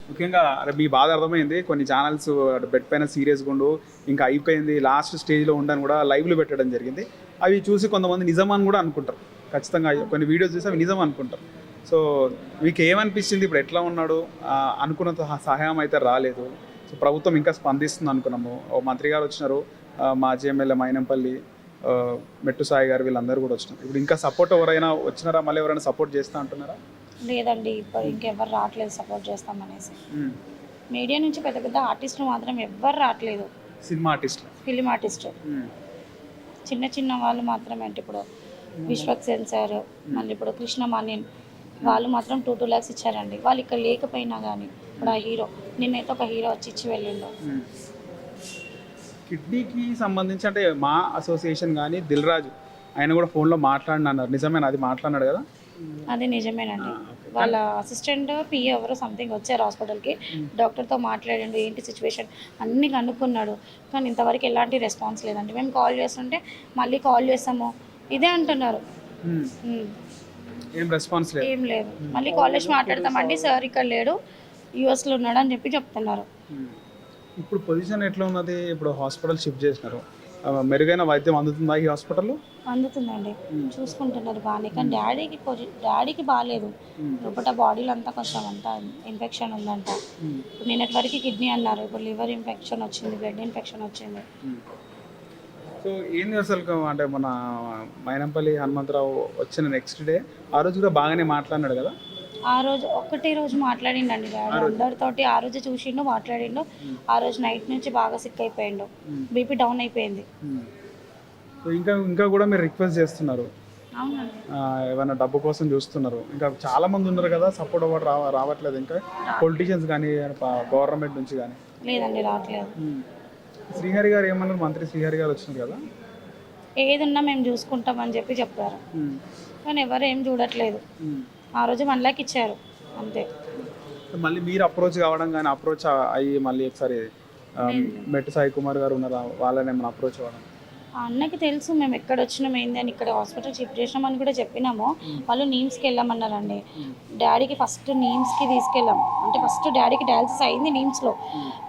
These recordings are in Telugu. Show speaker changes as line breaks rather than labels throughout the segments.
ముఖ్యంగా మీ బాధ అర్థమైంది. కొన్ని ఛానల్స్ బెడ్ పైన సీరియస్గా ఉండు, ఇంకా అయిపోయింది లాస్ట్ స్టేజ్లో ఉండని కూడా లైవ్లు పెట్టడం జరిగింది. అవి చూసి కొంతమంది నిజమని కూడా అనుకుంటారు. ఖచ్చితంగా కొన్ని వీడియోస్ చూసి అవి నిజం అనుకుంటారు. సో మీకు ఏమనిపించింది? ఇప్పుడు ఎట్లా ఉన్నాడు? అనుకున్నంత సహాయం అయితే రాలేదు. సో ప్రభుత్వం ఇంకా స్పందిస్తుంది అనుకున్నాము. మంత్రి గారు వచ్చినారు, మాజీ ఎమ్మెల్యే మైనంపల్లి, మెట్టు సాయి గారు, వీళ్ళందరూ కూడా వచ్చినారు. ఇప్పుడు ఇంకా సపోర్ట్ ఎవరైనా వచ్చినారా? మళ్ళీ ఎవరైనా సపోర్ట్ చేస్తా అంటున్నారా?
లేదండి, ఇప్పుడు ఇంకెవ్వరు రావట్లేదు సపోర్ట్ చేస్తామనేసి. మీడియా నుంచి పెద్ద పెద్ద ఆర్టిస్టులు మాత్రం ఎవ్వరు రావట్లేదు.
సినిమా ఆర్టిస్ట్,
ఫిలిం ఆర్టిస్ట్, చిన్న చిన్న వాళ్ళు మాత్రమే. అంటే ఇప్పుడు విశ్వక్సేన్ సార్, మళ్ళీ ఇప్పుడు కృష్ణ మాన్యన్, వాళ్ళు మాత్రం 2 lakhs ఇచ్చారండి. వాళ్ళు ఇక్కడ లేకపోయినా కానీ ఇప్పుడు ఆ హీరో నిన్నైతే ఒక హీరో వచ్చి ఇచ్చి వెళ్ళిండు.
కిడ్నీకి సంబంధించి అంటే మా అసోసియేషన్ కానీ దిల్ రాజు ఆయన కూడా ఫోన్లో మాట్లాడినారు. నిజమేనా? అది మాట్లాడినాడు కదా?
అది నిజమేనండి. వాళ్ళ అసిస్టెంట్ పిఏ ఎవరో సంథింగ్ వచ్చారు హాస్పిటల్కి, డాక్టర్తో మాట్లాడండు, ఏంటి సిచ్యువేషన్ అన్నీ కనుక్కున్నాడు. కానీ ఇంతవరకు ఎలాంటి రెస్పాన్స్ లేదండి. మేము కాల్ చేస్తుంటే మళ్ళీ కాల్ చేస్తాము ఇదే అంటున్నారు.
ఏం రెస్పాన్స్ లేదు,
ఏం లేదు. మళ్ళీ కాల్ చేసి మాట్లాడతామండి, సార్ ఇక్కడ లేడు, యూఎస్లో ఉన్నాడు అని చెప్పి చెప్తున్నారు.
ఇప్పుడు పొజిషన్ ఎట్లా ఉన్నది? ఇప్పుడు హాస్పిటల్ షిఫ్ట్ చేసినారు, మెరుగైన వైద్యం అందుతుందా ఈ హాస్పిటల్లో?
అందుతుందండి, చూసుకుంటున్నారు బాగానే. కానీ డాడీకి బాగాలేదు. లోపల బాడీలో అంతా కొంచెం అంతా ఇన్ఫెక్షన్ ఉందంట. ఇప్పుడు నిన్నటి వరకు కిడ్నీ అన్నారు, ఇప్పుడు లివర్ ఇన్ఫెక్షన్ వచ్చింది, బ్లడ్ ఇన్ఫెక్షన్ వచ్చింది.
సో ఏంది అసలు అంటే మన మైనంపల్లి హనుమంతరావు వచ్చిన నెక్స్ట్ డే ఆ రోజు కూడా బాగానే మాట్లాడినాడు కదా?
ఆ రోజు ఒకటే రోజు మాట్లాడిండండి డాడీ అందరితోటి. ఆ రోజు చూసిండు, మాట్లాడిండు. ఆ రోజు నైట్ నుంచి బాగా సిక్ అయిపోయిండు, బీపీ డౌన్ అయిపోయింది.
సో ఇంకా కూడా మీరు రిక్వెస్ట్ చేస్తున్నారు,
అవునండి,
ఏమైనా డబ్బు కోసం చూస్తున్నారు. ఇంకా చాలా మంది ఉన్నారు కదా, సపోర్ట్ అవ్వడం రావట్లేదు. ఇంకా పొలిటీషియన్స్ కానీ గవర్నమెంట్ నుంచి కానీ
లేదండి, రావట్లేదు.
శ్రీహరి గారు ఏమన్నారు? మంత్రి శ్రీహరి గారు వచ్చినారు కదా,
ఏదున్నా మేము చూసుకుంటామని చెప్పి చెప్పారు. కానీ ఎవరు ఏం చూడట్లేదు. ఆ రోజు 1 lakh ఇచ్చారు అంతే.
మళ్ళీ మీరు అప్రోచ్ కావడం కానీ అప్రోచ్ అయ్యి మళ్ళీ ఒకసారి మెట్టు సాయి కుమార్ గారు ఉన్నారా, వాళ్ళని ఏమైనా అప్రోచ్ అవ్వడం?
ఆ అన్నకి తెలుసు మేము ఎక్కడ వచ్చినాం ఏంది అని, ఇక్కడ హాస్పిటల్ షిఫ్ట్ చేసినామని కూడా చెప్పినాము. వాళ్ళు నీమ్స్కి వెళ్ళామన్నారండి. డాడీకి ఫస్ట్ నీమ్స్కి తీసుకెళ్ళాం. అంటే ఫస్ట్ డాడీకి డయాలసిస్ అయింది నీమ్స్లో.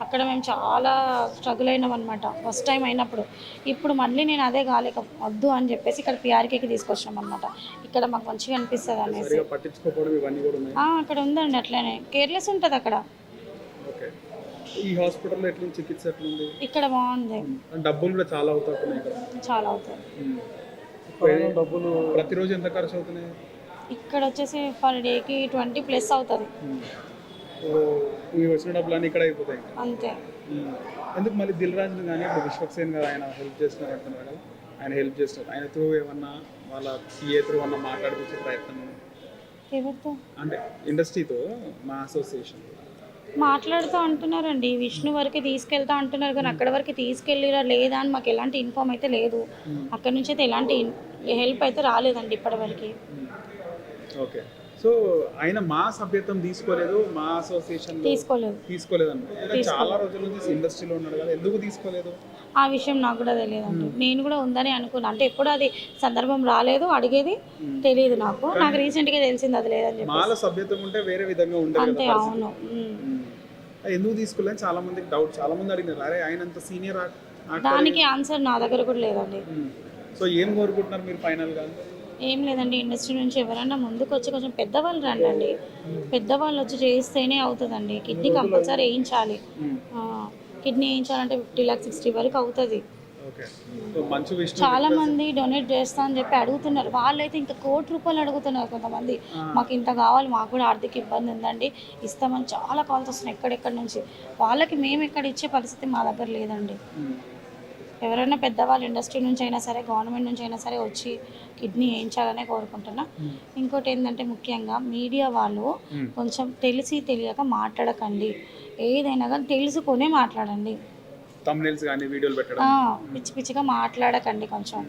అక్కడ మేము చాలా స్ట్రగుల్ అయినాం అనమాట ఫస్ట్ టైం అయినప్పుడు. ఇప్పుడు మళ్ళీ నేను అదే కాలేక వద్దు అని చెప్పేసి ఇక్కడ పిఆర్కేకి తీసుకొచ్చినాం అనమాట. ఇక్కడ మాకు మంచిగా అనిపిస్తుంది అనేసి. అక్కడ ఉందండి అట్లనే, కేర్లెస్ ఉంటుంది అక్కడ.
ఈ హాస్పిటల్లో ఎట్లా చికిత్స ఎట్లుంది?
ఇక్కడ బాగుంది.
డబ్బులు కూడా చాలా అవుతాయి ఇక్కడ.
చాలా అవుతాయి.
డబ్బులు ప్రతిరోజు ఎంత ఖర్చు అవుతున్నాయి?
ఇక్కడ వచ్చేసి పర్ డేకి 20+ అవుతుంది.
వచ్చిన డబ్బులు ఇక్కడ అయిపోతాయి
అంతే.
ఎందుకు మళ్ళీ దిల్ రాజు కానీ ఇప్పుడు విశ్వక్సేన్ గారు ఆయన హెల్ప్ చేస్తున్నారు అంటున్నారు కదా, ఆయన హెల్ప్ చేస్తున్నారు. ఆయన త్రూ ఏమన్నా వాళ్ళ పిఏ త్రూ అన్న మాట్లాడిపించే ప్రయత్నం
ఎవరితో?
అంటే ఇండస్ట్రీతో, మా అసోసియేషన్
మాట్లాడుతూ అంటున్నారండి. విష్ణు వరకు తీసుకెళ్తా అంటున్నారు, కానీ అక్కడ వరకు తీసుకెళ్ళిరా లేదా అని మాకు ఎలాంటి ఇన్ఫామ్ అయితే లేదు. అక్కడ నుంచి అయితే ఎలాంటి హెల్ప్ అయితే రాలేదండి ఇప్పటివరకు.
ఓకే. సో ఆయన మా సభ్యత్వం తీసుకోలేదు, మా అసోసియేషన్ తీసుకోలేదు అంటే చాలా రోజుల నుంచి ఇండస్ట్రీలో ఉన్నాడు కదా, ఎందుకు తీసుకోలేదు?
ఆ విషయం నాకు కూడా తెలియదండి. నేను కూడా ఉందని అనుకున్నాను. అంటే ఎప్పుడు అది సందర్భం రాలేదు, అడిగేది తెలియదు నాకు రీసెంట్గా తెలిసింది అది లేదని చెప్పి.
మాల సభ్యత్వం ఉంటే వేరే విధంగా ఉంటుంది
అంతే. అవును.
ఎందుకు తీసుకోలేదు చాలా మందికి డౌట్, చాలా మంది అడిగినారు, అరే ఆయన అంత సీనియర్.
దానికి ఆన్సర్ నా దగ్గర కూడా లేదండి.
సో ఏం కోరుకుంటున్నారు మీరు ఫైనల్ గా?
ఏం లేదండి, ఇండస్ట్రీ నుంచి ఎవరైనా ముందుకు వచ్చి కొంచెం పెద్దవాళ్ళు రండి. పెద్దవాళ్ళు వచ్చి చేయిస్తేనే అవుతుందండి. కిడ్నీ కంపల్సరీ వేయించాలి. కిడ్నీ వేయించాలంటే 50 lakhs 60 వరకు అవుతుంది. చాలా మంది డొనేట్ చేస్తా అని చెప్పి అడుగుతున్నారు. వాళ్ళైతే ఇంకా ₹1,00,00,000 అడుగుతున్నారు కొంతమంది. మాకు ఇంత కావాలి, మాకు కూడా ఆర్థిక ఇబ్బంది ఉందండి, ఇస్తామని చాలా కాల్స్ వస్తున్నాయి ఎక్కడెక్కడి నుంచి. వాళ్ళకి మేము ఎక్కడ ఇచ్చే పరిస్థితి మా దగ్గర లేదండి. ఎవరైనా పెద్దవాళ్ళు ఇండస్ట్రీ నుంచి అయినా సరే, గవర్నమెంట్ నుంచి అయినా సరే వచ్చి కిడ్నీ వేయించాలనే కోరుకుంటున్నా. ఇంకోటి ఏంటంటే ముఖ్యంగా మీడియా వాళ్ళు కొంచెం తెలిసి తెలియక మాట్లాడకండి. ఏదైనా కానీ తెలుసుకునే మాట్లాడండి. పిచ్చి పిచ్చిగా మాట్లాడకండి. కొంచెం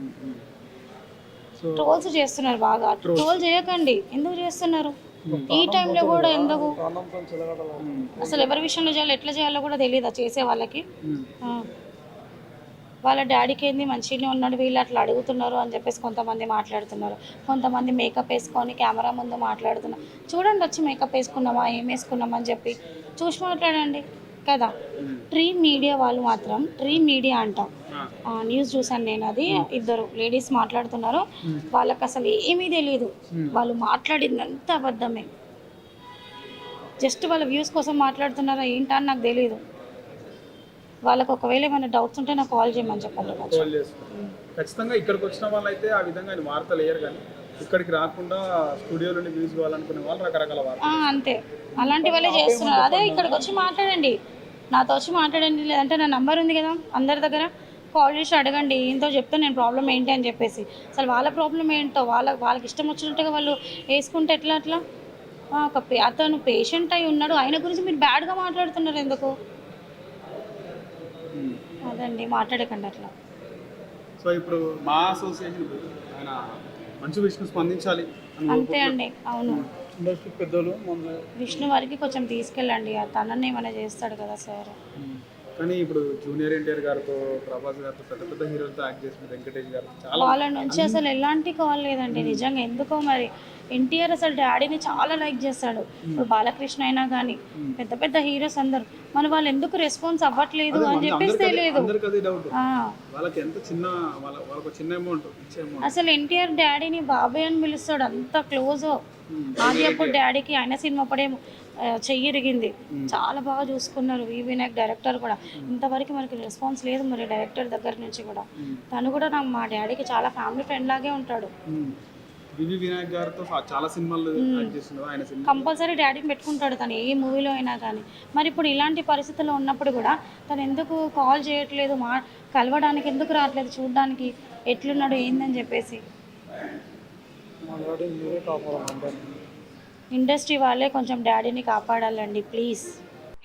ట్రోల్స్ చేస్తున్నారు బాగా. ట్రోల్ చేయకండి. ఎందుకు చేస్తున్నారు ఈ టైంలో కూడా? ఎందుకు అసలు ఎవరి విషయంలో చేయాలో ఎట్లా చేయాలో కూడా తెలియదా చేసే వాళ్ళకి? వాళ్ళ డాడీకి ఏంది మంచిగానే ఉన్నాడు, వీళ్ళు అట్లా అడుగుతున్నారు అని చెప్పేసి కొంతమంది మాట్లాడుతున్నారు. కొంతమంది మేకప్ వేసుకొని కెమెరా ముందు మాట్లాడుతున్నారు. చూడండి వచ్చి మేకప్ వేసుకున్నామా ఏం వేసుకున్నామా అని చెప్పి చూసి మాట్లాడండి కదా. ట్రీ మీడియా వాళ్ళు మాత్రం ట్రీ మీడియా అంటాం, న్యూస్ చూసాను నేను, అది ఇద్దరు లేడీస్ మాట్లాడుతున్నారు. వాళ్ళకి అసలు ఏమీ తెలియదు, వాళ్ళు మాట్లాడిందంతా అబద్ధమే. జస్ట్ వాళ్ళ వ్యూస్ కోసం మాట్లాడుతున్నారా ఏంటా అని నాకు తెలియదు. వాళ్ళకి ఒకవేళ ఏమైనా డౌట్స్ ఉంటే నాకు కాల్ చేయమని చెప్పండి.
ఖచ్చితంగా ఇక్కడికి వచ్చిన వాళ్ళు అయితే ఆ విధంగా ఆయన వార్తలు వేయరు, కానీ ఇక్కడికి రాకుండా స్టూడియోలోని వ్యూస్ కావాలనుకునే వాళ్ళు రకరకాల వార్తలు
అంతే అలాంటి వాళ్ళే చేస్తున్నారు. అదే ఇక్కడికి వచ్చి మాట్లాడండి, నాతో వచ్చి మాట్లాడండి, లేదంటే నా నంబర్ ఉంది కదా అందరి దగ్గర, కాల్ చేసి అడగండి. ఏంటో చెప్తే నేను ప్రాబ్లం ఏంటి అని చెప్పేసి, అసలు వాళ్ళ ప్రాబ్లం ఏంటో వాళ్ళకి ఇష్టం వచ్చినట్టుగా వాళ్ళు వేసుకుంటే ఎట్లా. అతను పేషెంట్ అయి ఉన్నాడు, ఆయన గురించి మీరు బ్యాడ్గా మాట్లాడుతున్నారు ఎందుకు? అదండి, మాట్లాడకండి అట్లా.
సో ఇప్పుడు మా అసోసియేషన్ ఆయన మంచి విష్ణు స్పందించాలి
అంతే అండి. అవును,
ఇండస్ట్రీ పెద్దలు
విష్ణు వారికి కొంచెం తీసుకెళ్ళండి, తనని ఏమైనా చేస్తాడు కదా సార్.
కానీ ఇప్పుడు జూనియర్ ఎన్టీఆర్ గారితో, ప్రభాస్ గారితో, పెద్ద పెద్ద హీరోలతో యాక్ట్ చేసిన వెంకటేష్ గారు చాలా
వాళ్ళ నుంచి అసలు ఎలాంటి కాల్ లేదండి నిజంగా. ఎందుకో మరి ఎన్టీఆర్ అసలు డాడీని చాలా లైక్ చేస్తాడు. ఇప్పుడు బాలకృష్ణ అయినా కానీ పెద్ద పెద్ద హీరోస్ అందరు, మన వాళ్ళు ఎందుకు రెస్పాన్స్ అవ్వట్లేదు అని చెప్పేసి తెలియదు. అసలు ఎన్టీఆర్ డాడీని బాబాయ్ అని పిలుస్తాడు, అంత క్లోజ్. అది అప్పుడు డాడీకి ఆయన సినిమా అప్పుడే చెయ్యి ఇరిగింది, చాలా బాగా చూసుకున్నారు. వి వినాయక్ డైరెక్టర్ కూడా, ఇంతవరకు మనకి రెస్పాన్స్ లేదు మరి డైరెక్టర్ దగ్గర నుంచి కూడా. తను కూడా నాకు మా డాడీకి చాలా ఫ్యామిలీ ఫ్రెండ్ లాగే ఉంటాడు.
వివి వినాయక్ గారితో చాలా సినిమాలు యాక్ట్ చేస్తున్నారు, ఆయన సినిమా
కంపల్సరీ డాడీని పెట్టుకుంటాడు తను ఏ మూవీలో అయినా కానీ. మరి ఇప్పుడు ఇలాంటి పరిస్థితుల్లో ఉన్నప్పుడు కూడా తను ఎందుకు కాల్ చేయట్లేదు, కలవడానికి ఎందుకు రావట్లేదు, చూడడానికి ఎట్లున్నాడు ఏందని చెప్పేసి. ఇండస్ట్రీ వాళ్ళే కొంచెం డాడీని కాపాడాలండి ప్లీజ్.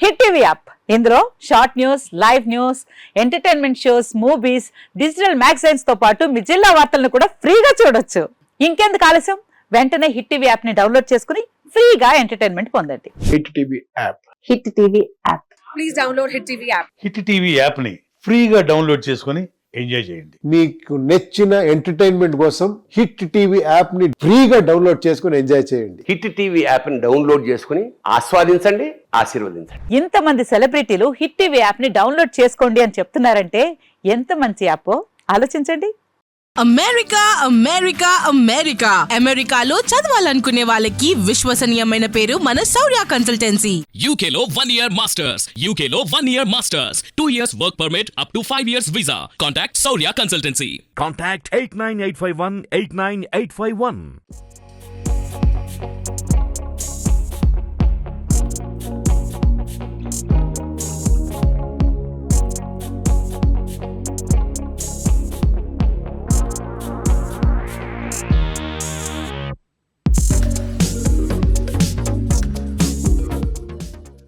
హిట్ టీవీ యాప్, ఇందులో short news, live news, entertainment shows, movies, digital magazines తో పాటు మీ జిల్లా వార్తలను కూడా ఫ్రీగా చూడొచ్చు. ఇంకెందుకు ఆలస్యం, వెంటనే హిట్ టీవీ యాప్ ని డౌన్లోడ్ చేసుకుని ఫ్రీగా ఎంటర్టైన్మెంట్ పొందండి.
Hit TV app,
hit TV app,
please download hit TV app.
Hit TV app ని ఫ్రీగా డౌన్లోడ్ చేసుకుని ఎంజాయ్ చేయండి.
మీకు నచ్చిన ఎంటర్టైన్మెంట్ కోసం హిట్ టీవీ యాప్ ని ఫ్రీగా డౌన్లోడ్ చేసుకుని ఎంజాయ్ చేయండి.
హిట్ టీవీ యాప్ ని డౌన్లోడ్ చేసుకుని ఆస్వాదించండి, ఆశీర్వదించండి.
ఇంతమంది సెలబ్రిటీలు హిట్ టీవీ యాప్ ని డౌన్లోడ్ చేసుకోండి అని చెప్తున్నారంటే ఎంత మంచి యాప్ ఆలోచించండి.
అమెరికా అమెరికా అమెరికా అమెరికాలో చదవాలనుకునే వాళ్ళకి విశ్వసనీయమైన పేరు మన శౌర్య కన్సల్టెన్సీ.
UK లో 1 year masters, UK లో 1 year masters, 2 years work permit up to 5 years visa. Contact Saurya Consultancy.
Contact 89851 89851.